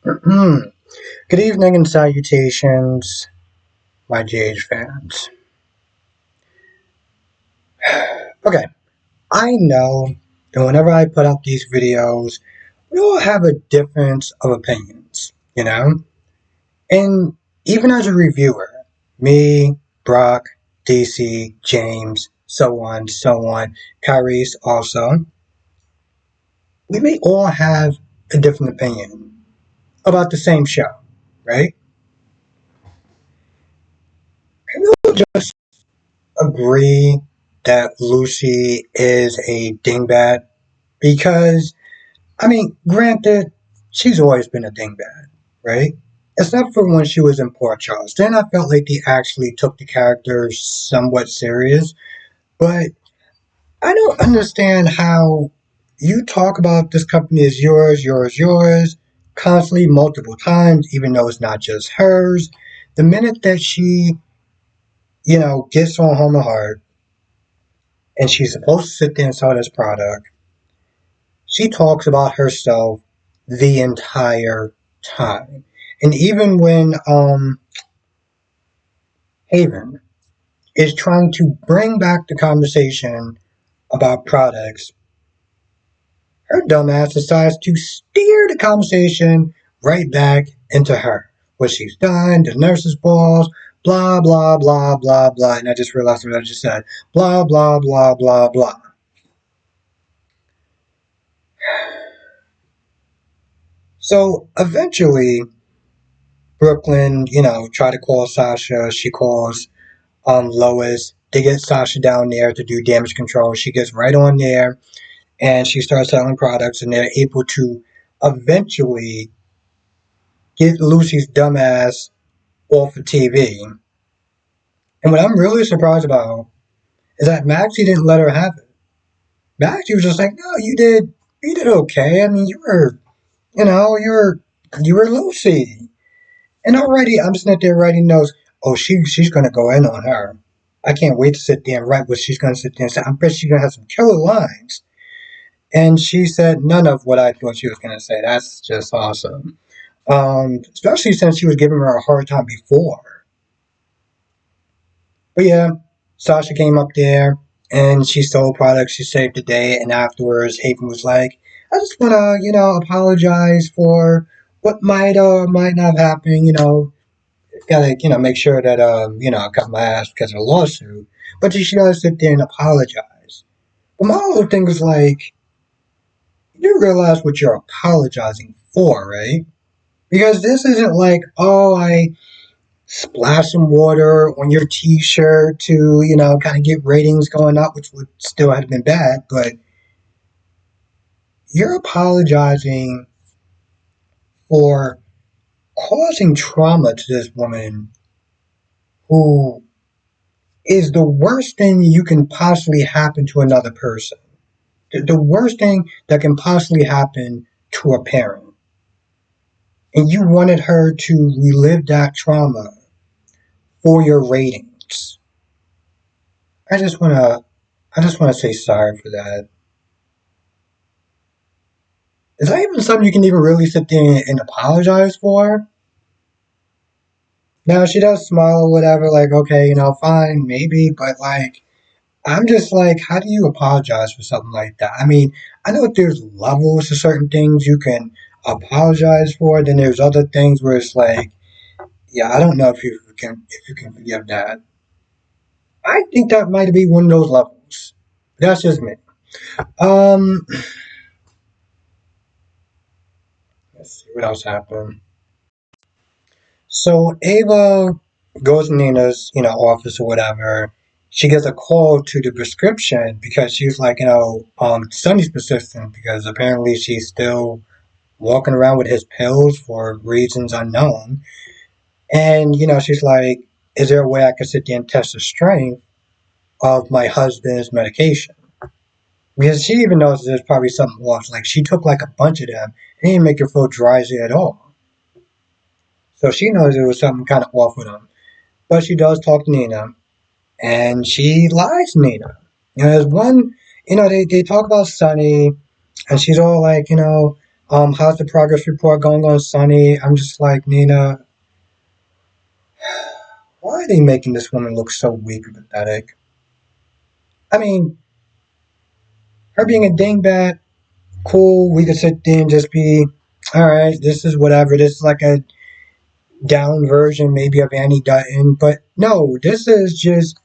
Good evening and salutations, my GH fans. Okay, I know that whenever I put out these videos, we all have a difference of opinions. And even as a reviewer, me, Brock, DC, James, so on, Kyrie's also, we may all have a different opinion about the same show, right? And we'll just agree that Lucy is a dingbat because, I mean, granted, she's always been a dingbat, right? Except for when she was in Port Charles. Then I felt like they actually took the character somewhat serious, but I don't understand how you talk about this company as yours, constantly, multiple times, even though it's not just hers. The minute that she gets on Home and Heart, and she's supposed to sit there and sell this product, she talks about herself the entire time. And even when Haven is trying to bring back the conversation about products, her dumbass decides to steer the conversation right back into her. What she's done, the nurse's balls, blah, blah, blah, blah, blah. And I just realized what I just said. Blah, blah, blah, blah, blah. So eventually, Brooklyn try to call Sasha. She calls Lois. They get Sasha down there to do damage control. She gets right on there and she starts selling products, and they're able to eventually get Lucy's dumbass off of TV. And what I'm really surprised about is that Maxie didn't let her have it. Maxie was just like, "No, you did okay. I mean, you were Lucy." And already I'm sitting there writing notes. Oh, she's gonna go in on her. I can't wait to sit there and write what she's gonna sit there and say. I bet she's gonna have some killer lines. And she said none of what I thought she was gonna say. That's just awesome. Especially since she was giving her a hard time before. But yeah, Sasha came up there and she sold products. She saved the day. And afterwards, Haven was like, "I just wanna apologize for what might or might not have happened. Gotta make sure that I cut my ass because of a lawsuit." But she does sit there and apologize. But my whole thing is like, you realize what you're apologizing for, right? Because this isn't like, oh, I splash some water on your t-shirt to kind of get ratings going up, which would still have been bad, but you're apologizing for causing trauma to this woman who is the worst thing you can possibly happen to another person. The worst thing that can possibly happen to a parent. And you wanted her to relive that trauma for your ratings. I just wanna say sorry for that. Is that even something you can even really sit there and apologize for? Now she does smile or whatever, like, okay, fine, maybe, but like, I'm just like, how do you apologize for something like that? I mean, I know there's levels to certain things you can apologize for. Then there's other things where it's like, yeah, I don't know if you can forgive that. I think that might be one of those levels. That's just me. Um, let's see what else happened. So Ava goes to Nina's office or whatever. She gets a call to the prescription because she's like, Sunny's persistent because apparently she's still walking around with his pills for reasons unknown. And she's like, is there a way I could sit there and test the strength of my husband's medication? Because she even knows there's probably something off. Like she took like a bunch of them and it didn't make her feel drowsy at all. So she knows there was something kind of off with him. But she does talk to Nina and she lies to Nina. There's one, they talk about Sunny and she's all like, How's the progress report going on, Sunny? I'm just like, Nina, why are they making this woman look so weak and pathetic? I mean, her being a dingbat, cool. We could sit there and just be, all right, this is whatever. This is like a down version, maybe, of Annie Dutton. But no, this is just.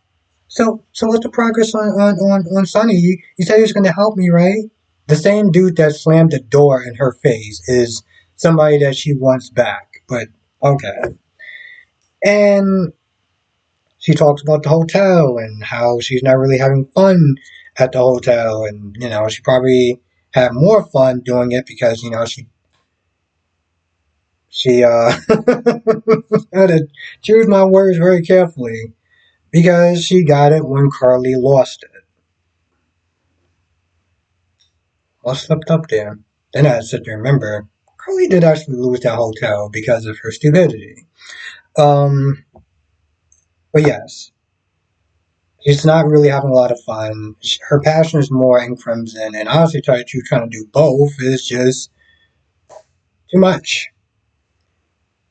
So what's the progress on Sunny? You said he was going to help me, right? The same dude that slammed the door in her face is somebody that she wants back. But okay. And she talks about the hotel and how she's not really having fun at the hotel, and she probably had more fun doing it because she had to choose my words very carefully because she got it when Carly lost it. All slipped up there. Then I had to remember Carly did actually lose that hotel because of her stupidity. Um, but yes, she's not really having a lot of fun. Her passion is more in Crimson, and honestly, trying to do both is just too much.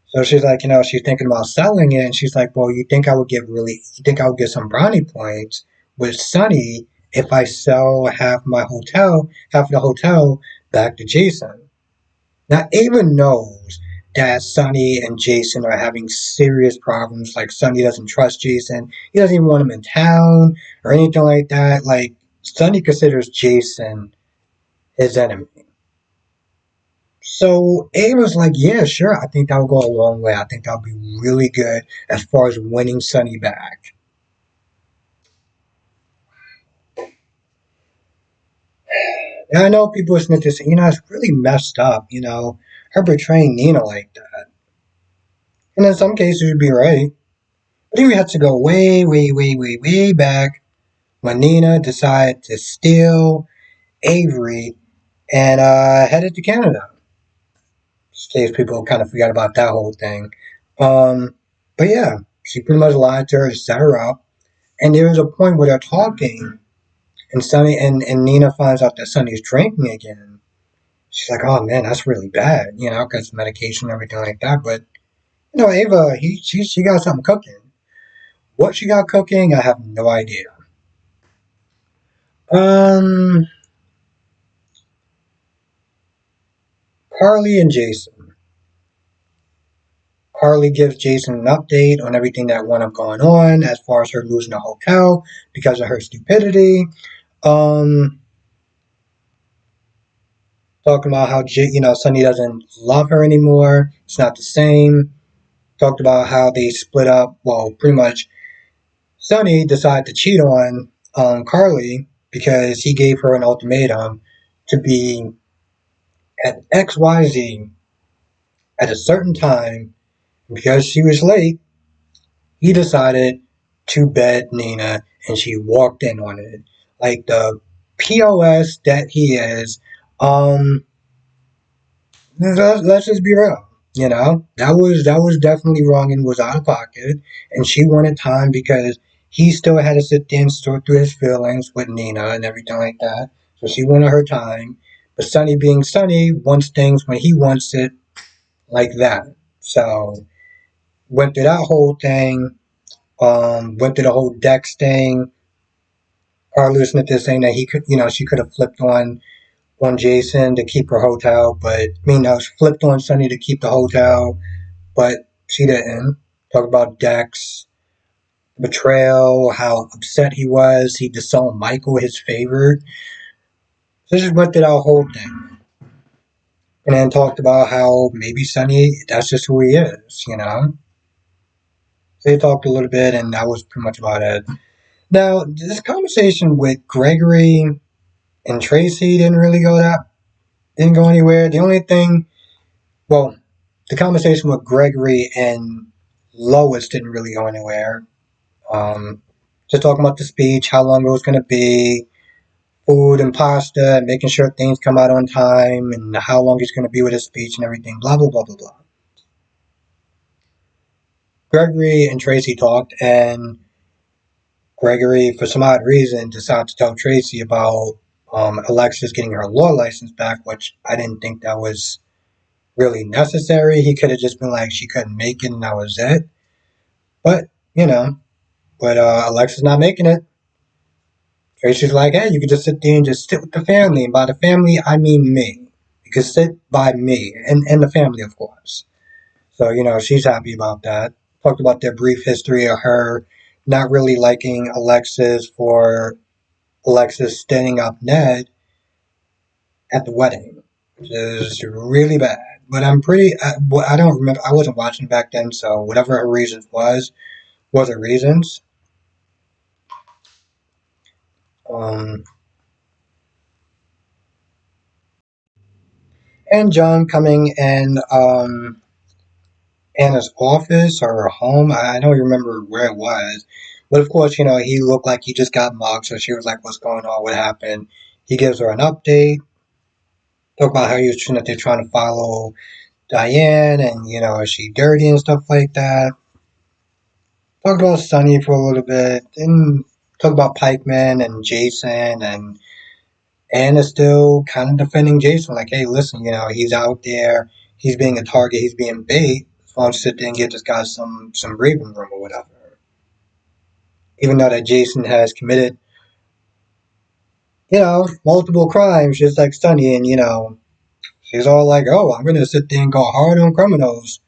So she's like, she's thinking about selling it, and she's like, well, you think I would get some brownie points with Sunny if I sell half of the hotel back to Jason. Now, Ava knows that Sunny and Jason are having serious problems. Like, Sunny doesn't trust Jason. He doesn't even want him in town or anything like that. Like, Sunny considers Jason his enemy. So Ava's like, yeah, sure. I think that will go a long way. I think that'll be really good as far as winning Sunny back. And I know people listening to this, it's really messed up, her betraying Nina like that. And in some cases, you'd be right. But then we have to go way, way, way, way, way back when Nina decided to steal Avery and headed to Canada. Just in case people kind of forgot about that whole thing. Um, but yeah, she pretty much lied to her and set her up. And there was a point where they're talking, and and Nina finds out that Sunny's drinking again. She's like, "Oh man, that's really bad," because medication and everything like that. But Ava, she got something cooking. What she got cooking, I have no idea. Um, Carly and Jason. Carly gives Jason an update on everything that went up going on as far as her losing the hotel because of her stupidity. Um, Talking about how Sunny doesn't love her anymore. It's not the same. Talked about how they split up. Well, pretty much, Sunny decided to cheat on Carly because he gave her an ultimatum to be at XYZ at a certain time. Because she was late, he decided to bet Nina, and she walked in on it. Like the POS that he is. Um, let's just be real. That was definitely wrong and was out of pocket. And she wanted time because he still had to sit there and sort through his feelings with Nina and everything like that. So she wanted her time. But Sonny, being Sonny, wants things when he wants it, like that. So went through that whole thing. Went through the whole Dex thing. Carly Smith is saying that he could, she could have flipped on Jason to keep her hotel, but flipped on Sunny to keep the hotel, but she didn't. Talk about Dex betrayal, how upset he was. He disowned Michael, his favorite. So just went through that whole thing, and then talked about how maybe Sunny, that's just who he is. So they talked a little bit, and that was pretty much about it. Now, this conversation with Gregory and Tracy didn't go anywhere. The only thing, well, the conversation with Gregory and Lois didn't really go anywhere. Um, just talking about the speech, how long it was going to be, food and pasta, making sure things come out on time, and how long he's going to be with his speech and everything, blah, blah, blah, blah, blah. Gregory and Tracy talked, and Gregory, for some odd reason, decided to tell Tracy about Alexis getting her law license back, which I didn't think that was really necessary. He could have just been like, she couldn't make it and that was it. But, you know, Alexis not making it. Tracy's like, hey, you could just sit there and just sit with the family. And by the family, I mean me. You could sit by me and the family, of course. So, she's happy about that. Talked about their brief history of her not really liking Alexis for Alexis standing up Ned at the wedding, which is really bad. But I don't remember, I wasn't watching back then, so whatever her reasons was her reasons. Um, and John coming in Anna's office or her home. I don't remember where it was. But of course, he looked like he just got mugged, so she was like, what's going on? What happened? He gives her an update, talk about how they're trying to follow Diane and, is she dirty and stuff like that. Talk about Sunny for a little bit, then talk about Pikeman and Jason, and Anna's still kind of defending Jason, like, hey, listen, he's out there, he's being a target, he's being bait. Why don't you sit there and get this guy some breathing room or whatever? Even though that Jason has committed, multiple crimes, just like Sunny, and she's all like, oh, I'm gonna sit there and go hard on criminals.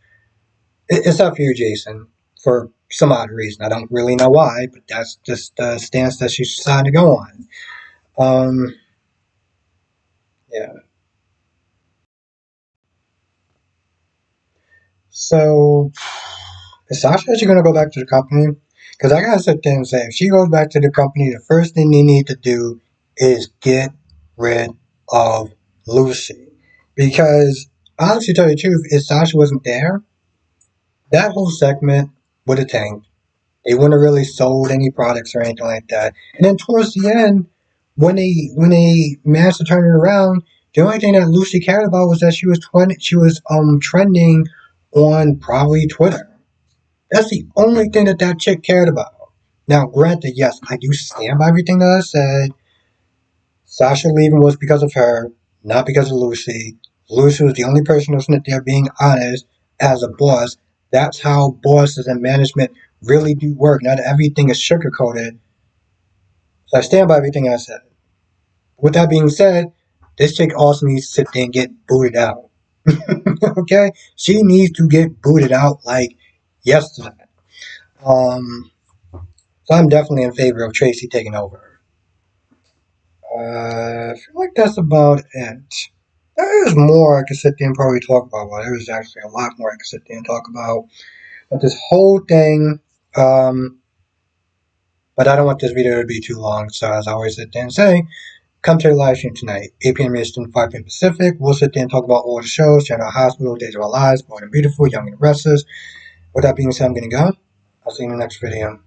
It's up for you, Jason, for some odd reason. I don't really know why, but that's just the stance that she decided to go on. Um, yeah. So, is Sasha actually going to go back to the company? Because I gotta sit there and say, if she goes back to the company, the first thing they need to do is get rid of Lucy. Because, honestly, to tell you the truth, if Sasha wasn't there, that whole segment would have tanked. They wouldn't have really sold any products or anything like that. And then towards the end, when they managed to turn it around, the only thing that Lucy cared about was that she was trending on probably Twitter. That's the only thing that chick cared about. Now, granted, yes, I do stand by everything that I said. Sasha leaving was because of her, not because of Lucy. Lucy was the only person who's sitting there being honest as a boss. That's how bosses and management really do work. Not everything is sugarcoated. So I stand by everything I said. With that being said, this chick also needs to sit there and get booted out. Okay? She needs to get booted out like yesterday. Um, so I'm definitely in favor of Tracy taking over. I feel like that's about it. There is more I could sit there and probably talk about. Well, there is actually a lot more I could sit there and talk about. But this whole thing, um, but I don't want this video to be too long. So as I always sit there and say, come to the live stream tonight, 8 p.m. Eastern, 5 p.m. Pacific. We'll sit there and talk about all the shows, General Hospital, Days of Our Lives, Born and Beautiful, Young and the Restless. With that being said, I'm going to go. I'll see you in the next video.